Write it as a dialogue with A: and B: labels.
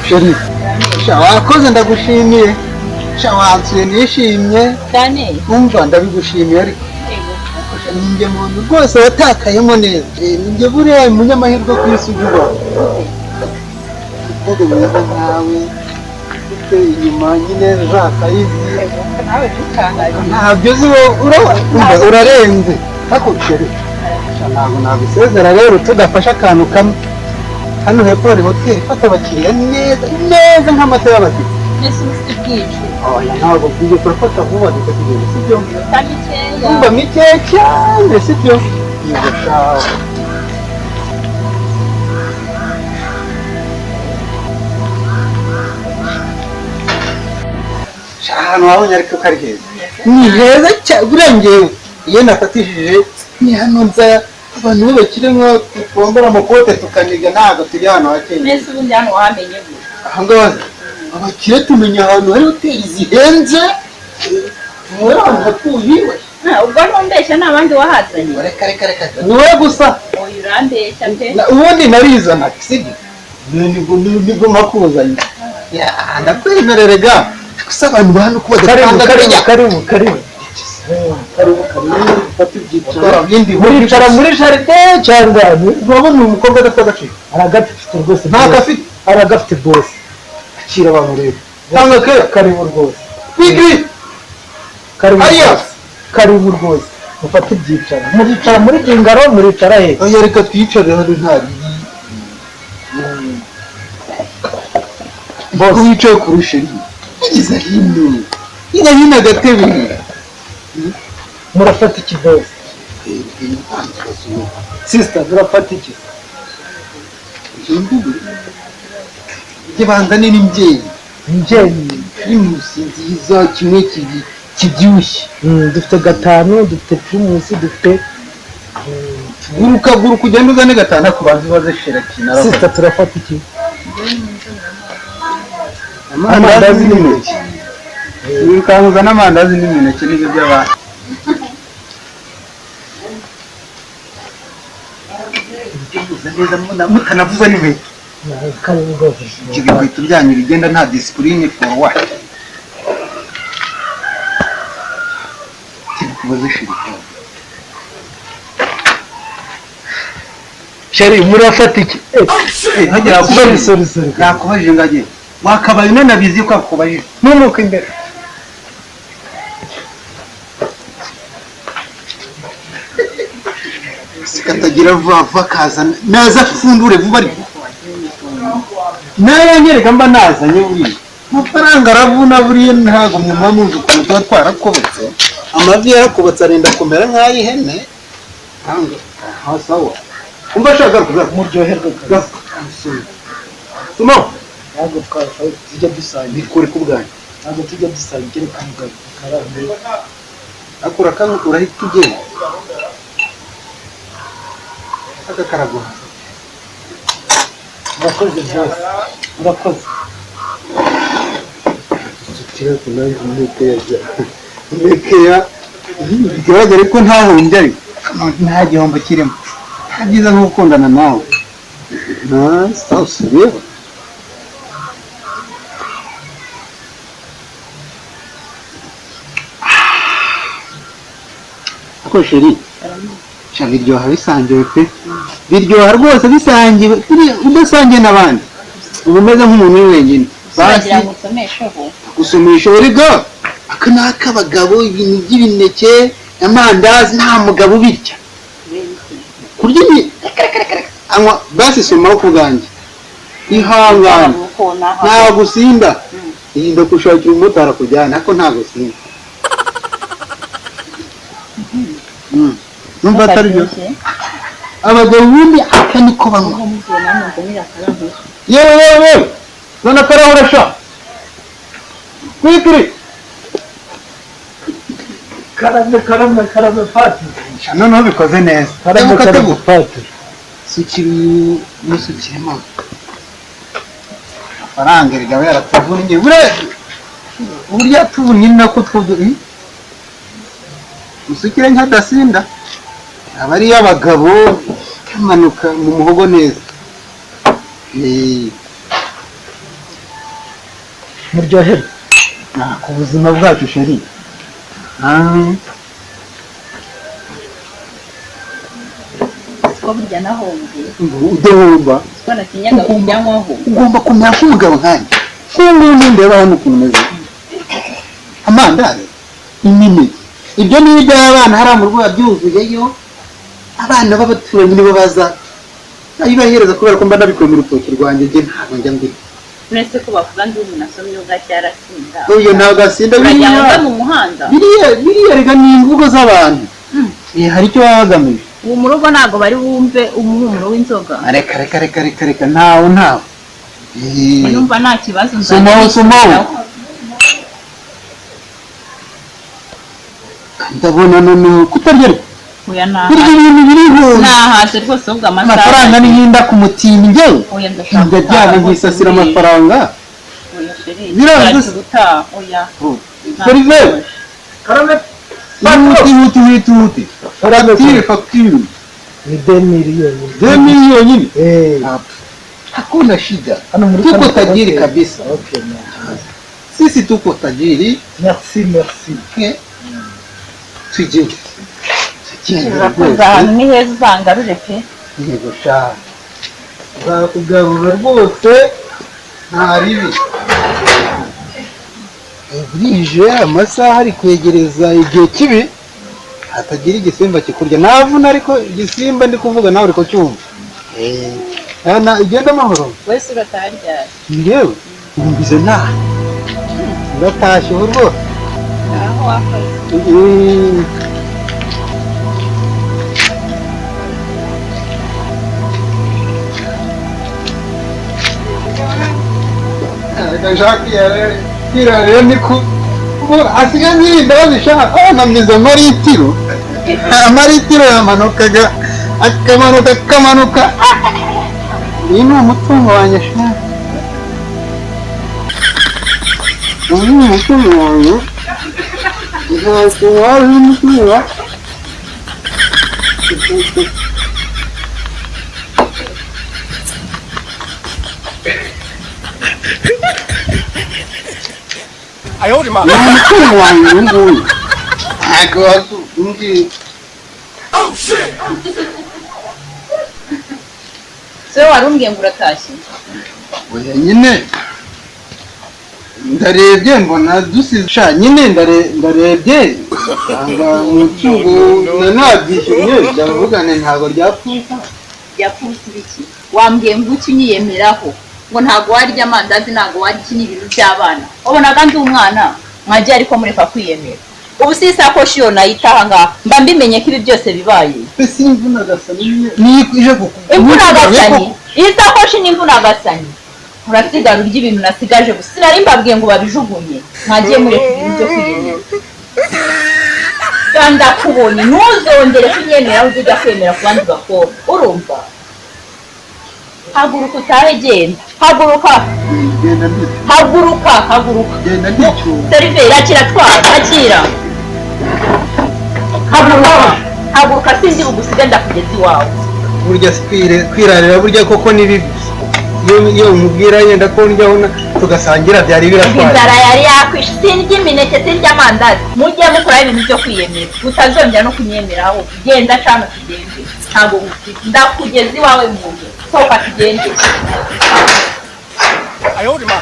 A: sheri wakoze ndagushimiye wansuye nishimye
B: cyane
A: umva ndabigushimiye ariko ninjye muntu rwose watakayemo neza ninjye buriya umunyamahirwe ku isi uba kuko mwiza nkawe ufite inyuma nyine zakayizi ntabyo uzi urarenze ariko sheri ntabwo nagusezera rero tudafashe akantu kamwe hano hepfo hari hoteli ifata abakiriya neza nk'amata y'abakiriya
B: ese ufite bwije
A: ntabwo bwije turafata vuba tukagenda sibyo
B: mikeya
A: umva mikeya cyane sibyo yego sawa ahantu wabonye ariko ko ari heza ni heza cyane urengewe iyo nafatishije ni hano nza abantu bakiri nko twombora amakote tukaniga ntabwo turi hano hakeye
B: nese ubundi hano wamenye
A: aha ngaha abakire tumenya ahantu hari hoteli zihenze muri ahantu hatuye
B: ubwo ntumbeshya n'abandi wahazanye
A: reka ni wowe gusa
B: uyu urambeshya pe
A: ubundi narizana sibyo nibwo makuzanye ndakwemerere ga gusa abantu ba hano kuba karibu muricara muri jaride cyangwa urabona uyu mukobwa adafite agaciro aragafite rwose ntakafite aragafite bose akira abantu rero cyangwa karibu rwose karibu rwose mufate ibyicaro muricara muri bingaro muricara he oya reka twicare hano ntari bose wicaye kuri sheri igeze hino agatebe murafata iki bose sister murafata iki ibanza ni imbyeyi primusi nziza kimwe kibyibushye dufite 5 dufite primusi dufite guruka ugenda uzane 5 ku bantu baze shera kina sister turafata iki amandazi n'imineke wirukanguza n'amandazi n'imineke n'ibyo by'abantu neza mutanavuza n'inkweto inkweto byanyu bigenda nta disipurine for what kubaza sheri murafata iki hagera sorry yakubajije ngagiye wakabaye unanabizi ko akubajije numuko imbere sikatagira vuba kaza naza fundure vuba ari nayanyereka mba nazanye buri amafaranga aravuna buriye ntago mwuma muzi ukuntu tuba twarakobotse amavi yarakobotse arenda kumera nk'ay'ihene sawa umva ashaka kuza muryoherwe tumo ntabwo tujya dusangira ikore ku bwanyu ntabwo tujya dusangira karambe akora kamwe urahita ugenda aka karaguha murakoze byose murakoze tukira kunange mekeya bigaragare ko ntahombye ariko nta gihombo kirimo nta byiza nko gukundana nawe reba ako sheri biryoha bisangiwe pe biryoha rwose bisangiwe udasangiye n'abandi uba umeze nk'umuntu uri wenyine gusomesha erega aka ni ak'abagabo ibintu by'ibineke amandazi nta mugabo ubirya kurya anywa basi somaho ku bwanjye ihangane nta gusinda irinda gushakira umumotari akujyana ariko nta gusinda numva atari byo abagabo ubundi aka niko banywa yewe zana karahura sha kwikiri karame fati noneho bikoze neza karame fati sukiri musukiremo amafaranga erega yaratuvunnye burya tuvunnye nako twuduye musukire nk'adasinda aba ari y'abagabo kamanuka mu muhogo neza
C: muryoherwe
A: ku buzima bwacu sheri.
B: ko burya nahombye
A: udahomba
B: ko natinyaga kujyanywaho
A: ugomba kumera nk'umugabo nkanjye nk'umuntu ndeba hano ukuntu umeze amandazi imineke ibyo ni iby'abana hariya mu rugo byuzuyeyo abana b'abaturanyi nibo baza ayibahereza kubera ko mba nabikuye mu rutoki rwanjye njye ntabwo njya mbere
B: uretse ko bavuga ndi umuntu asomye ubwacyo yarasinda
A: oya ntabwo asinda
B: biriya mu muhanda
A: biriya rega ni imvugo z'abantu hari icyo baba bagamije
B: ubu mu rugo ntabwo bari bumve umuhumuro w'inzoga
A: reka ntawe
B: numva nta kibazo
A: somaho ndabona none kutarya
B: oya
A: ibintu biriho
B: nahase rwose ubwo
A: amafaranga nihinda ku mutini njyewe
B: oya ndashaka
A: ndajyana nkisasira amafaranga
B: oya sheri
A: biravuze
B: oya
A: seriveri huti facture
C: ni 2 milioni
A: 2 milioni hakuna shida tuko tajiri kabisa
C: okay
A: sisi tuko tajiri
C: merci
A: tujye
B: ahantu ni heza uzangarure pe
A: yego sha uzakugarura rwose nta ribi burije amasaha ari kwegereza igihe kibi hatagira igisimba kikurya navuna ariko igisimba ndi kuvuga nawe uriko cyumva igenda amahoro
B: wese urataryara
A: ngewe umbize nta uratashye rwose
B: aho wakaze
A: rero ni ku asigaye nirinda bazishaka namize amaritiro yamanukaga akamanuka iyi ni umutungo wanjye shaka uyu ni umutungo wanjye uzakubona waje umutungo
D: ayolima
A: umutungo wanjye uyu nguyu ntabwo wazumbwiye
B: so wari umbwiye ngo uratashye
A: oya nyine ndarebye mbona dusisha nyine ndarebye anga umutungo nabyishyuye byavugane ntabwo ryapfuka
B: iki wambwiye ngo uki unyiyemeraho ngo ntabwo warya amandazi ntabwo warya iki n'ibintu by'abana wabonaga ndi umwana mwajya ariko mureka kwiyemera ubu si isakoshi yo nayitaha ngaha mba mbimenye ko ibi byose bibaye
A: ese imvuna gasani niyo ije
B: imvuna gasani iyi sakoshi ni imvuna gasani urasigara urya ibintu nasigaje gusa sinari mbabwiye ngo babijugunye mwagiye mureka ibintu byo kwiyemera kandi ndakubonye ntuzongere kunyemera aho ujya kwemera ku bandi bakobwa urumva haguruka utahe genda haguruka
A: genda ndicyuye
B: seriveri akira akira haguruka sindi bugusiga ndakugeza iwawe
A: burya kwirarira burya koko ni bibi iyo umubwira yenda ko ndyaho tugasangira byari biratwaye
B: inzara yari yakwishe sindya imineke sindya amandazi mujye mukora ibintu byo kwiyemera utazongera no kunyemeraho genda cana tugende ntabwo ndakugeza iwawe mu nzu sohoka tugende
D: ayolima